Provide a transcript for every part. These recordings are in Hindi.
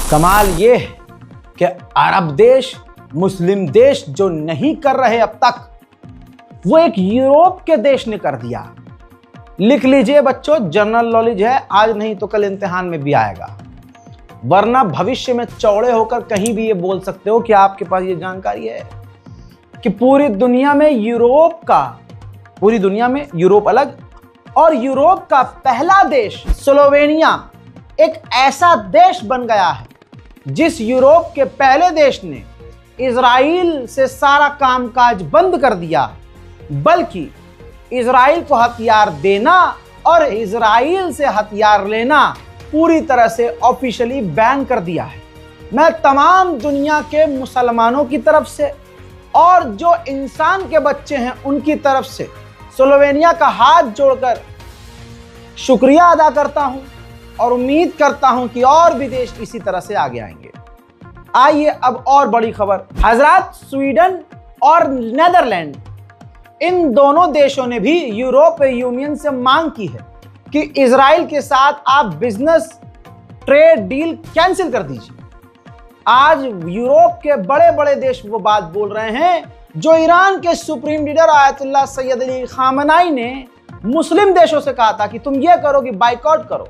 कमाल ये है कि अरब देश, मुस्लिम देश जो नहीं कर रहे अब तक, वो एक यूरोप के देश ने कर दिया। लिख लीजिए बच्चों, जनरल नॉलेज है, आज नहीं तो कल इम्तिहान में भी आएगा, वरना भविष्य में चौड़े होकर कहीं भी ये बोल सकते हो कि आपके पास ये जानकारी है कि पूरी दुनिया में यूरोप अलग, और यूरोप का पहला देश स्लोवेनिया एक ऐसा देश बन गया है जिस यूरोप के पहले देश ने इजराइल से सारा कामकाज बंद कर दिया, बल्कि इजराइल को हथियार देना और इजराइल से हथियार लेना पूरी तरह से ऑफिशियली बैन कर दिया है। मैं तमाम दुनिया के मुसलमानों की तरफ से और जो इंसान के बच्चे हैं उनकी तरफ से स्लोवेनिया का हाथ जोड़कर शुक्रिया अदा करता हूं और उम्मीद करता हूं कि और भी देश इसी तरह से आगे आएंगे। आइए अब और बड़ी खबर। हजरात, स्वीडन और नेदरलैंड, इन दोनों देशों ने भी यूरोपीय यूनियन से मांग की है कि इजराइल के साथ आप बिजनेस ट्रेड डील कैंसिल कर दीजिए। आज यूरोप के बड़े बड़े देश वो बात बोल रहे हैं जो ईरान के supreme leader Ayatollah Syed Ali Khamenei ने मुस्लिम देशों से कहा था कि तुम ये करो कि बाइकआउट करो।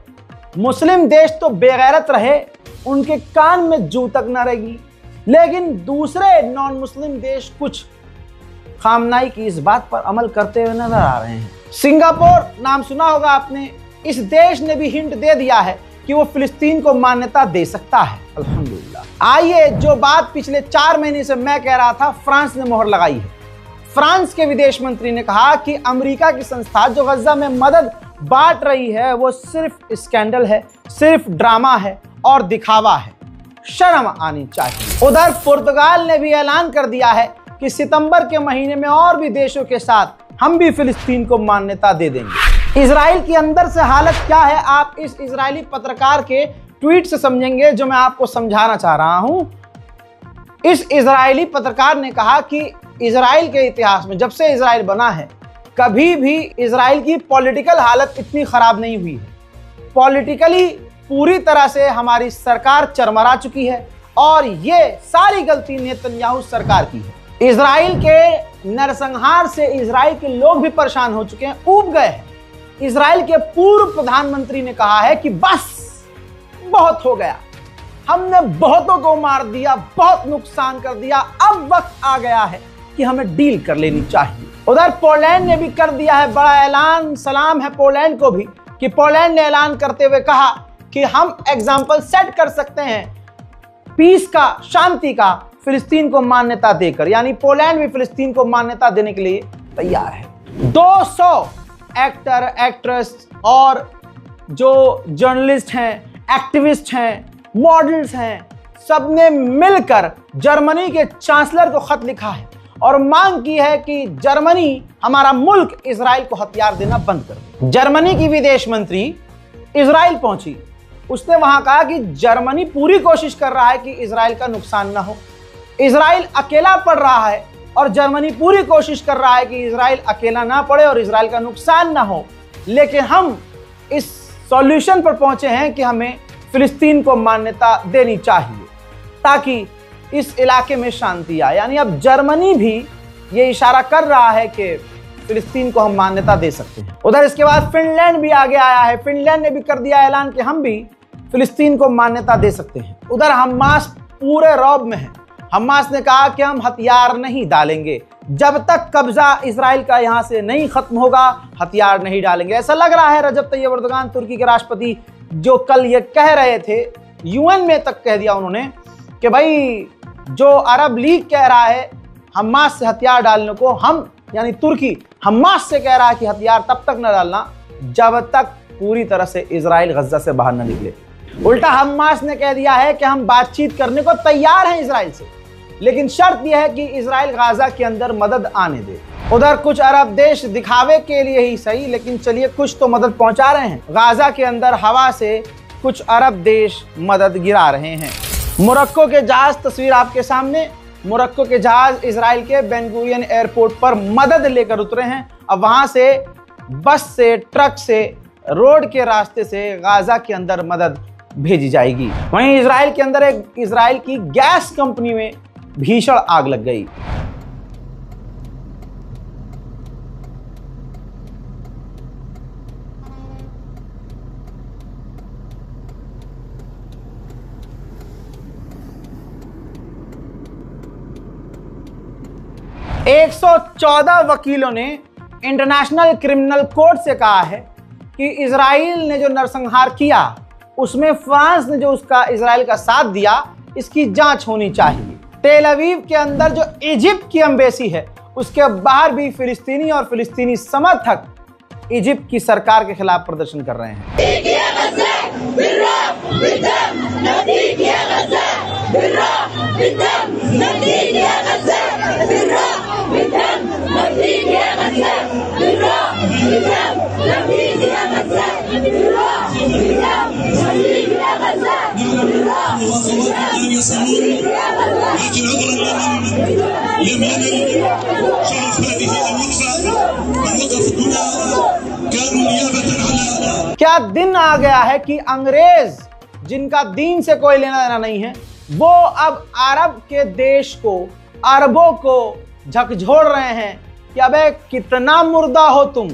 मुस्लिम देश तो बेगैरत रहे, उनके कान में जू तक न रहेगी, लेकिन दूसरे नॉन मुस्लिम देश कुछ खामेनी की इस बात पर अमल करते हुए नजर आ रहे हैं। सिंगापुर नाम सुना होगा आपने, इस देश ने भी हिंट दे दिया है कि वो फिलिस्तीन को मान्यता दे सकता है। अल्हम्दुलिल्लाह। आइए, जो बात पिछले 4 महीने से मैं कह रहा था, फ्रांस ने मोहर लगाई है। फ्रांस के विदेश मंत्री ने कहा कि अमेरिका की संस्था जो गजा में मदद बांट रही है वो सिर्फ स्कैंडल है, सिर्फ ड्रामा है और दिखावा है, शर्म आनी चाहिए। उधर पुर्तगाल ने भी ऐलान कर दिया है कि सितंबर के महीने में और भी देशों के साथ हम भी फिलिस्तीन को मान्यता दे देंगे। इजराइल की अंदर से हालत क्या है, आप इस इजरायली पत्रकार के ट्वीट से समझेंगे जो मैं आपको समझाना चाह रहा हूं। इस इजरायली पत्रकार ने कहा कि इजराइल के इतिहास में, जब से इजराइल बना है, कभी भी इजराइल की पॉलिटिकल हालत इतनी खराब नहीं हुई है। पॉलिटिकली पूरी तरह से हमारी सरकार चरमरा चुकी है और ये सारी गलती नेतन्याहू सरकार की है। इजराइल के नरसंहार से इजराइल के लोग भी परेशान हो चुके हैं, ऊब गए हैं। इजराइल के पूर्व प्रधानमंत्री ने कहा है कि बस बहुत हो गया, हमने बहुतों को मार दिया, बहुत नुकसान कर दिया, अब वक्त आ गया है कि हमें डील कर लेनी चाहिए। उधर पोलैंड ने भी कर दिया है बड़ा ऐलान। सलाम है पोलैंड को भी कि पोलैंड ने ऐलान करते हुए कहा कि हम एग्जाम्पल सेट कर सकते हैं पीस का, शांति का, फिलिस्तीन को मान्यता देकर। यानी पोलैंड भी फिलिस्तीन को मान्यता देने के लिए तैयार है। 200 एक्टर, एक्ट्रेस और जो जर्नलिस्ट हैं, एक्टिविस्ट हैं, मॉडल्स हैं, सबने मिलकर जर्मनी के चांसलर को खत लिखा है और मांग की है कि जर्मनी, हमारा मुल्क, इजराइल को हथियार देना बंद कर दे। जर्मनी की विदेश मंत्री इजराइल पहुंची, उसने वहां कहा कि जर्मनी पूरी कोशिश कर रहा है कि इजराइल का नुकसान ना हो। इजराइल अकेला पड़ रहा है और जर्मनी पूरी कोशिश कर रहा है कि इजराइल अकेला ना पड़े और इजराइल का नुकसान ना हो। लेकिन हम इस सॉल्यूशन पर पहुंचे हैं कि हमें फिलिस्तीन को मान्यता देनी चाहिए ताकि इस इलाके में शांति आए। यानी अब जर्मनी भी ये इशारा कर रहा है कि फिलिस्तीन को हम मान्यता दे सकते हैं। उधर इसके बाद फिनलैंड भी आगे आया है। फिनलैंड ने भी कर दिया ऐलान कि हम भी फिलिस्तीन को मान्यता दे सकते हैं। उधर हमास पूरे रौब में है। हमास ने कहा कि हम हथियार नहीं डालेंगे, जब तक कब्जा इजराइल का यहां से नहीं खत्म होगा हथियार नहीं डालेंगे। ऐसा लग रहा है रजब तैयब एर्दोगान, तुर्की के राष्ट्रपति, जो कल ये कह रहे थे, यूएन में तक कह दिया उन्होंने कि भाई जो अरब लीग कह रहा है हमास से हथियार डालने को, हम यानी तुर्की हमास से कह रहा है कि हथियार तब तक न डालना जब तक पूरी तरह से इजराइल गजा से बाहर न निकले। उल्टा हमास ने कह दिया है कि हम बातचीत करने को तैयार हैं इजराइल से, लेकिन शर्त यह है कि इजराइल गाजा के अंदर मदद आने दे। उधर कुछ अरब देश दिखावे के लिए ही सही, लेकिन चलिए कुछ तो मदद पहुंचा रहे हैं। गाजा के अंदर हवा से कुछ अरब देश मदद गिरा रहे हैं। मोरक्को के जहाज, तस्वीर आपके सामने, मोरक्को के जहाज इजराइल के बेन गुरियन एयरपोर्ट पर मदद लेकर उतरे हैं। अब वहां से बस से, ट्रक से, रोड के रास्ते से गाजा के अंदर मदद भेजी जाएगी। वहीं इजराइल के अंदर एक इजराइल की गैस कंपनी में भीषण आग लग गई। एक 114 वकीलों ने इंटरनेशनल क्रिमिनल कोर्ट से कहा है कि इजराइल ने जो नरसंहार किया उसमें फ्रांस ने जो उसका इजराइल का साथ दिया, इसकी जांच होनी चाहिए। तेल अवीव के अंदर जो इजिप्ट की एम्बेसी है उसके बाहर भी फिलिस्तीनी और फिलिस्तीनी समर्थक इजिप्ट की सरकार के खिलाफ प्रदर्शन कर रहे हैं। क्या दिन आ गया है कि अंग्रेज, जिनका दीन से कोई लेना देना नहीं है, वो अब अरब के देश को, अरबों को झकझोर रहे हैं कि अबे कितना मुर्दा हो तुम।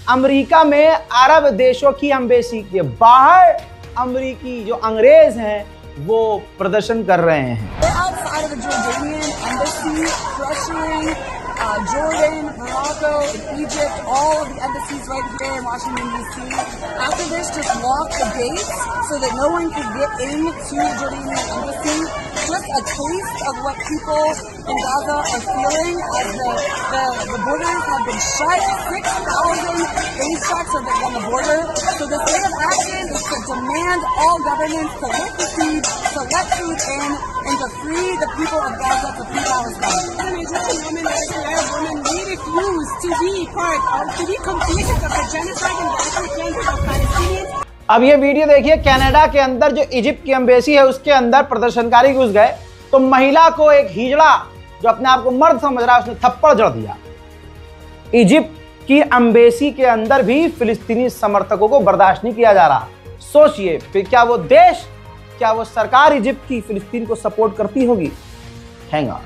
अमेरिका में अरब देशों की एम्बेसी के बाहर अमेरिकी जो अंग्रेज हैं वो प्रदर्शन कर रहे हैं। Jordan, Morocco, Egypt, all of the embassies right here in Washington, D.C. After this, just lock the gates so that no one can get into the Jordanian embassy. Just a taste of what people in Gaza are feeling as the borders have been shut. 6,000 base trucks are on the border. So the state of action is to demand all governments to lift the siege, to let food in, and to free the people of Gaza, to free Palestine. An Egyptian woman, Arab woman, we refuse to be part of, to be complicit of the genocide and massacre against the Palestinians. अब ये वीडियो देखिए, कनाडा के अंदर जो इजिप्ट की एम्बेसी है उसके अंदर प्रदर्शनकारी घुस गए तो महिला को एक हिजड़ा जो अपने आप को मर्द समझ रहा है उसने थप्पड़ जड़ दिया। इजिप्ट की एम्बेसी के अंदर भी फिलिस्तीनी समर्थकों को बर्दाश्त नहीं किया जा रहा। सोचिए फिर क्या वो देश, क्या वो सरकार इजिप्ट की फिलिस्तीन को सपोर्ट करती होगी? हैंगा।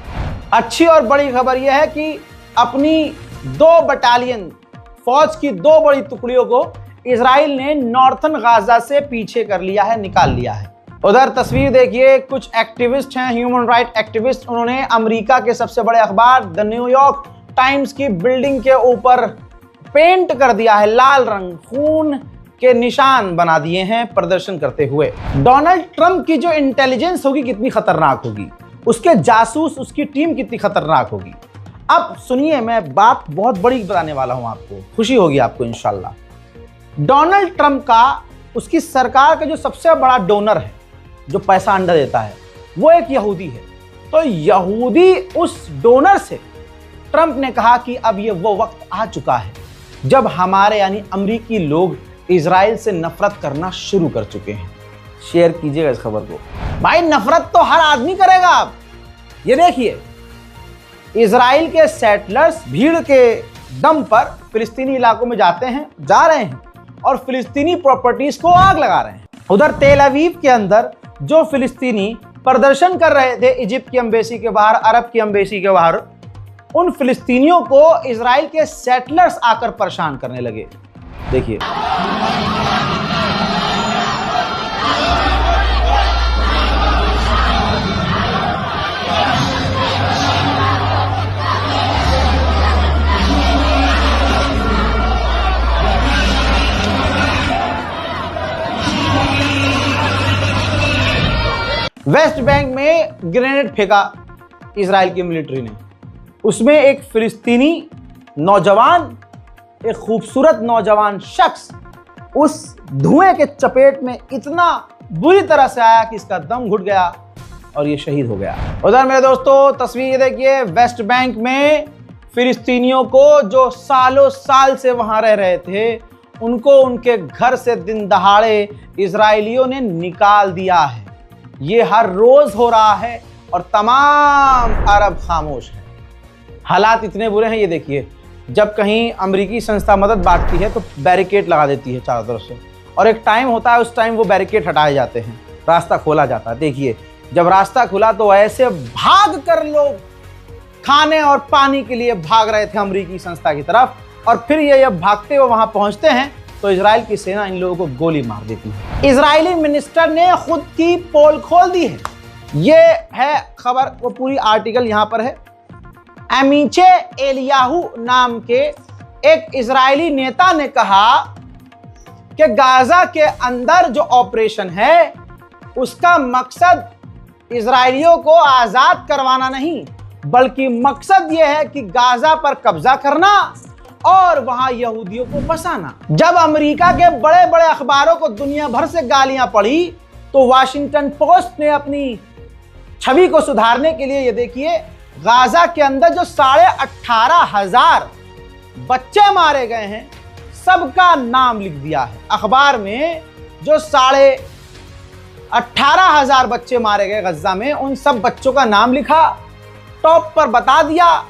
अच्छी और बड़ी खबर यह है कि अपनी 2 बटालियन फौज की 2 बड़ी टुकड़ियों को इजराइल ने नॉर्थन गाजा से पीछे कर लिया है, निकाल लिया है। उधर तस्वीर देखिए, कुछ एक्टिविस्ट हैं, ह्यूमन राइट एक्टिविस्ट, उन्होंने अमेरिका के सबसे बड़े अखबार द न्यूयॉर्क टाइम्स की बिल्डिंग के ऊपर पेंट कर दिया है लाल रंग, खून के निशान बना दिए हैं प्रदर्शन करते हुए। डोनाल्ड ट्रंप की जो इंटेलिजेंस होगी कितनी खतरनाक होगी, उसके जासूस, उसकी टीम कितनी खतरनाक होगी। अब सुनिए, मैं बात बहुत बड़ी बताने वाला हूं आपको, खुशी होगी आपको इंशाल्लाह। डोनाल्ड ट्रंप का, उसकी सरकार का जो सबसे बड़ा डोनर है, जो पैसा अंडा देता है, वो एक यहूदी है। तो यहूदी उस डोनर से ट्रंप ने कहा कि अब ये वो वक्त आ चुका है जब हमारे यानी अमेरिकी लोग इजराइल से नफरत करना शुरू कर चुके हैं। शेयर कीजिएगा इस खबर को भाई, नफरत तो हर आदमी करेगा। आप ये देखिए, इजराइल के सेटलर्स भीड़ के दम पर फिलिस्तीनी इलाकों में जा रहे हैं और फिलिस्तीनी प्रॉपर्टीज को आग लगा रहे हैं। उधर तेल अवीव के अंदर जो फिलिस्तीनी प्रदर्शन कर रहे थे इजिप्ट की एम्बेसी के बाहर, अरब की एम्बेसी के बाहर, उन फिलिस्तीनियों को इजराइल के सेटलर्स आकर परेशान करने लगे। देखिए, वेस्ट बैंक में ग्रेनेड फेंका इजराइल की मिलिट्री ने, उसमें एक फिलिस्तीनी नौजवान, एक खूबसूरत नौजवान शख्स उस धुएं के चपेट में इतना बुरी तरह से आया कि इसका दम घुट गया और ये शहीद हो गया। उधर मेरे दोस्तों तस्वीर देखिए, वेस्ट बैंक में फिलिस्तीनियों को जो सालों साल से वहां रह रहे थे, उनको उनके घर से दिन दहाड़े इजरायलियों ने निकाल दिया है। ये हर रोज हो रहा है और तमाम अरब खामोश है। हालात इतने बुरे हैं, ये देखिए, जब कहीं अमेरिकी संस्था मदद बांटती है तो बैरिकेड लगा देती है चारों तरफ से, और एक टाइम होता है, उस टाइम वो बैरिकेड हटाए जाते हैं। रास्ता खोला जाता। देखिए जब रास्ता खुला तो ऐसे भाग कर लोग खाने और पानी के लिए भाग रहे थे अमेरिकी संस्था की तरफ, और फिर ये जब भागते हुए वहां पहुंचते हैं तो इजराइल की सेना इन लोगों को गोली मार देती है। इजरायली मिनिस्टर ने खुद की पोल खोल दी है। ये है खबर, वो पूरी आर्टिकल यहां पर है। एमीचे एलियाहू नाम के एक इजरायली नेता ने कहा कि गाजा के अंदर जो ऑपरेशन है उसका मकसद इजरायलियों को आजाद करवाना नहीं, बल्कि मकसद यह है कि गाजा पर कब्जा करना और वहां यहूदियों को बसाना। जब अमेरिका के बड़े बड़े अखबारों को दुनिया भर से गालियां पड़ी तो वाशिंगटन पोस्ट ने अपनी छवि को सुधारने के लिए, ये देखिए, गाजा के अंदर जो 18,500 बच्चे मारे गए हैं सबका नाम लिख दिया है। अखबार में जो 18,500 बच्चे मारे गए गजा में, उन सब बच्चों का नाम लिखा, टॉप पर बता दिया।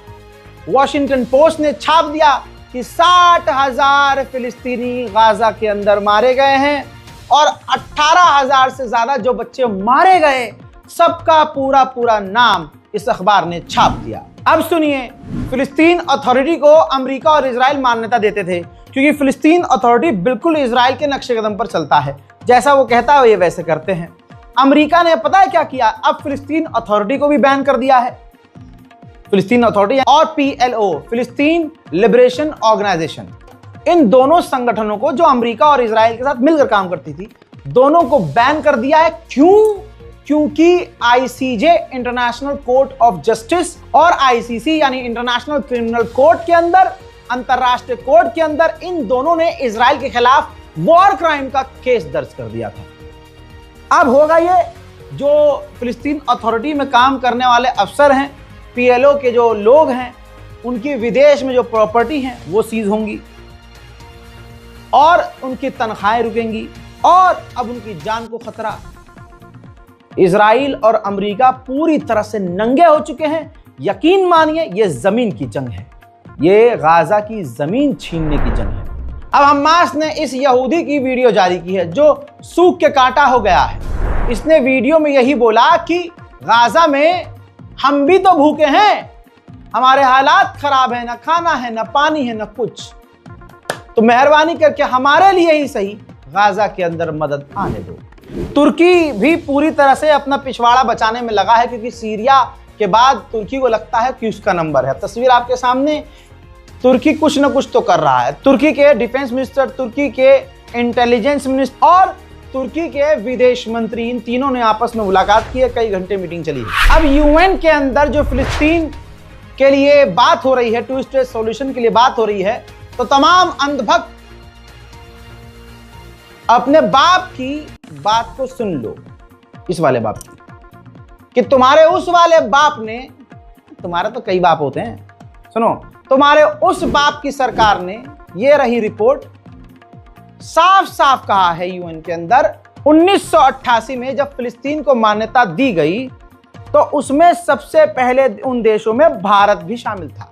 वॉशिंगटन पोस्ट ने छाप दिया कि 60,000 फिलिस्तीनी गाजा के अंदर मारे गए हैं, और 18,000 से ज्यादा जो बच्चे मारे गए सबका पूरा नाम इस अखबार ने छाप दिया। अब सुनिए, फिलिस्तीन अथॉरिटी को अमेरिका और इजराइल मान्यता देते थे क्योंकि फिलिस्तीन अथॉरिटी बिल्कुल इजराइल के नक्शे कदम पर चलता है, जैसा वो कहता है ये वैसे करते हैं। अमेरिका ने पता है क्या किया, अब फिलिस्तीन अथॉरिटी को भी बैन कर दिया है। फिलिस्तीन अथॉरिटी और PLO, फिलिस्तीन लिबरेशन ऑर्गेनाइजेशन, इन दोनों संगठनों को जो अमेरिका और इजराइल के साथ मिलकर काम करती थी, दोनों को बैन कर दिया है। क्यों? क्योंकि ICJ international court of justice और ICC यानी इंटरनेशनल क्रिमिनल कोर्ट के अंदर, अंतरराष्ट्रीय कोर्ट के अंदर, इन दोनों ने इजराइल के खिलाफ वॉर क्राइम का केस दर्ज कर दिया था। अब होगा ये, जो फिलिस्तीन अथॉरिटी में काम करने वाले अफसर हैं, PLO के जो लोग हैं, उनकी विदेश में जो प्रॉपर्टी हैं वो सीज होंगी और उनकी तनख्वाहें रुकेंगी, और अब उनकी जान को खतरा। इजराइल और अमेरिका पूरी तरह से नंगे हो चुके हैं। यकीन मानिए ये जमीन की जंग है, ये गाजा की जमीन छीनने की जंग है। अब हमास ने इस यहूदी की वीडियो जारी की है जो सूख के कांटा हो गया है। इसने वीडियो में यही बोला कि गाजा में हम भी तो भूखे हैं, हमारे हालात खराब है, ना खाना है, ना पानी है, ना कुछ, तो मेहरबानी करके हमारे लिए ही सही गाजा के अंदर मदद आने दो। तुर्की भी पूरी तरह से अपना पिछवाड़ा बचाने में लगा है, क्योंकि सीरिया के बाद तुर्की को लगता है कि उसका नंबर है। तस्वीर आपके सामने, तुर्की कुछ न कुछ तो कर रहा है। तुर्की के डिफेंस मिनिस्टर, तुर्की के इंटेलिजेंस मिनिस्टर और तुर्की के विदेश मंत्री, इन तीनों ने आपस में मुलाकात की है, कई घंटे मीटिंग चली है। अब UN के अंदर जो फिलिस्तीन के लिए बात हो रही है, टू स्टेट सॉल्यूशन के लिए बात हो रही है, तो तमाम अंधभक्त अपने बाप की बात को सुन लो, इस वाले बाप की, कि तुम्हारे उस वाले बाप ने, तुम्हारे तो कई बाप होते हैं, सुनो, तुम्हारे उस बाप की सरकार ने, ये रही रिपोर्ट, साफ साफ कहा है UN के अंदर, 1988 में जब फिलिस्तीन को मान्यता दी गई तो उसमें सबसे पहले उन देशों में भारत भी शामिल था।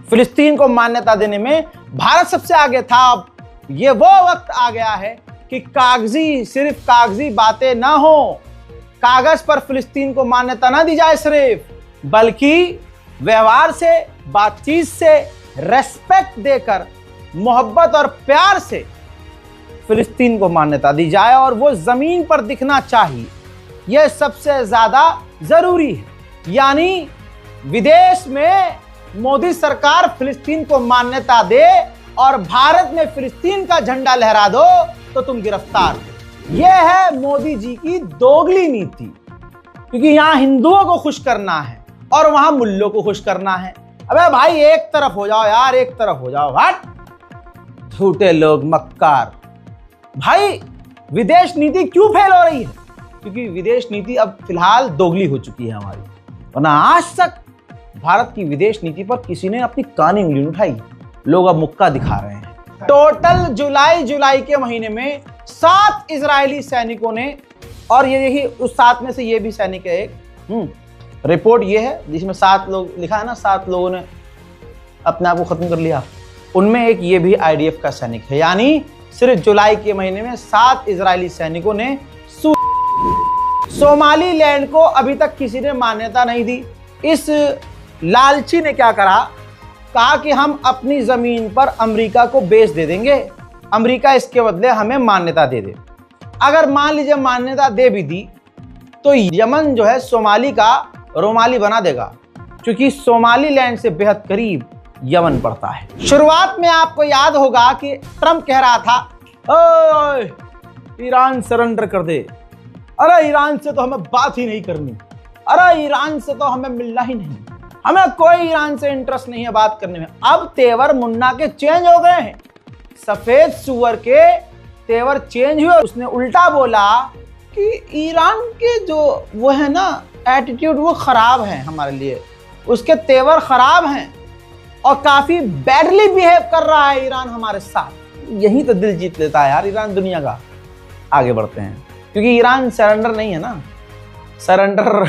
फिलिस्तीन को मान्यता देने में भारत सबसे आगे था। अब ये वो वक्त आ गया है कि कागजी, सिर्फ कागजी बातें ना हो, कागज पर फिलिस्तीन को मान्यता ना दी जाए सिर्फ, बल्कि व्यवहार से, बातचीत से, रेस्पेक्ट देकर, मोहब्बत और प्यार से फिलिस्तीन को मान्यता दी जाए, और वो जमीन पर दिखना चाहिए। यह सबसे ज्यादा जरूरी है। यानी विदेश में मोदी सरकार फिलिस्तीन को मान्यता दे और भारत में फिलिस्तीन का झंडा लहरा दो तो तुम गिरफ्तार हो। यह है मोदी जी की दोगली नीति, क्योंकि यहां हिंदुओं को खुश करना है और वहां मुल्लों को खुश करना है। अबे भाई एक तरफ हो जाओ यार, एक तरफ हो जाओ। हट, झूठे लोग, मक्कार। भाई विदेश नीति क्यों फेल हो रही है? क्योंकि विदेश नीति अब फिलहाल दोगली हो चुकी है हमारी, वरना आज तक भारत की विदेश नीति पर किसी ने अपनी कानी उंगली उठाई। लोग अब मुक्का दिखा रहे हैं। टोटल जुलाई के महीने में 7 इजरायली सैनिकों ने, और ये यही उस 7 में से ये भी सैनिक है एक, रिपोर्ट ये है जिसमें 7 लोग लिखा है ना, 7 लोगों ने अपने आप को खत्म कर लिया, उनमें एक ये भी IDF का सैनिक है। यानी सिर्फ जुलाई के महीने में 7 इजरायली सैनिकों ने सोमालीलैंड को अभी तक किसी ने मान्यता नहीं दी। इस लालची ने क्या कहा कि हम अपनी जमीन पर अमेरिका को बेच दे देंगे, अमेरिका इसके बदले हमें मान्यता दे दे। अगर मान लीजिए मान्यता दे भी दी तो यमन जो है सोमाली का रोमाली बना देगा, क्योंकि सोमालीलैंड से बेहद करीब यमन पड़ता है। शुरुआत में आपको याद होगा कि ट्रंप कह रहा था ओए ईरान सरेंडर कर दे, अरे ईरान से तो हमें बात ही नहीं करनी, अरे ईरान से तो हमें मिलना ही नहीं, हमें कोई ईरान से इंटरेस्ट नहीं है बात करने में। अब तेवर मुन्ना के चेंज हो गए हैं, सफेद सुअर के तेवर चेंज हुए। उसने उल्टा बोला कि ईरान के जो वो है ना एटीट्यूड वो खराब है हमारे लिए, उसके तेवर खराब हैं और काफी बैडली बिहेव कर रहा है ईरान हमारे साथ। यही तो दिल जीत लेता है यार ईरान दुनिया का। आगे बढ़ते हैं, क्योंकि ईरान सरेंडर नहीं है ना, सरेंडर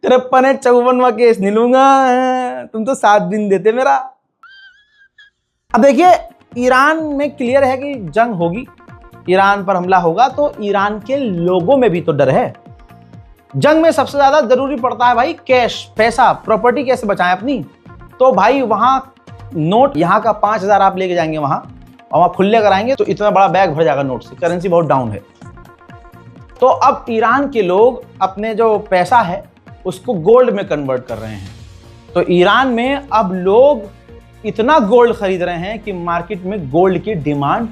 तेरे 54वां केस नहीं लूंगा, तुम तो 7 दिन देते मेरा। अब देखिए ईरान में क्लियर है कि जंग होगी, ईरान पर हमला होगा, तो ईरान के लोगों में भी तो डर है। जंग में सबसे ज्यादा जरूरी पड़ता है भाई कैश, पैसा, प्रॉपर्टी कैसे बचाएं अपनी। तो भाई वहां नोट यहाँ का 5000 आप लेके जाएंगे वहां और वहां खुले कराएंगे तो इतना बड़ा बैग भर जाएगा नोट से, करेंसी बहुत डाउन है। तो अब ईरान के लोग अपने जो पैसा है उसको गोल्ड में कन्वर्ट कर रहे हैं। तो ईरान में अब लोग इतना गोल्ड खरीद रहे हैं कि मार्केट में गोल्ड की डिमांड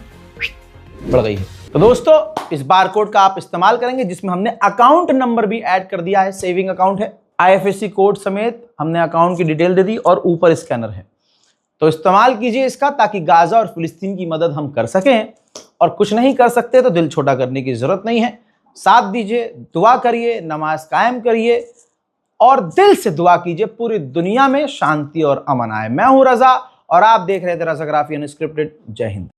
बढ़ गई है। तो दोस्तों इस बारकोड का आप इस्तेमाल करेंगे, जिसमें हमने अकाउंट नंबर भी ऐड कर दिया है, सेविंग अकाउंट है, IFSC कोड समेत हमने अकाउंट की डिटेल दे दी और ऊपर स्कैनर है। तो इस्तेमाल कीजिए इसका, ताकि गाजा और फिलिस्तीन की मदद हम कर सकें, और कुछ नहीं कर सकते तो दिल छोटा करने की जरूरत नहीं है। साथ दीजिए, दुआ करिए, नमाज कायम करिए और दिल से दुआ कीजिए पूरी दुनिया में शांति और अमन आए। मैं हूं रजा और आप देख रहे थे रजाग्राफी अनस्क्रिप्टेड। जय हिंद।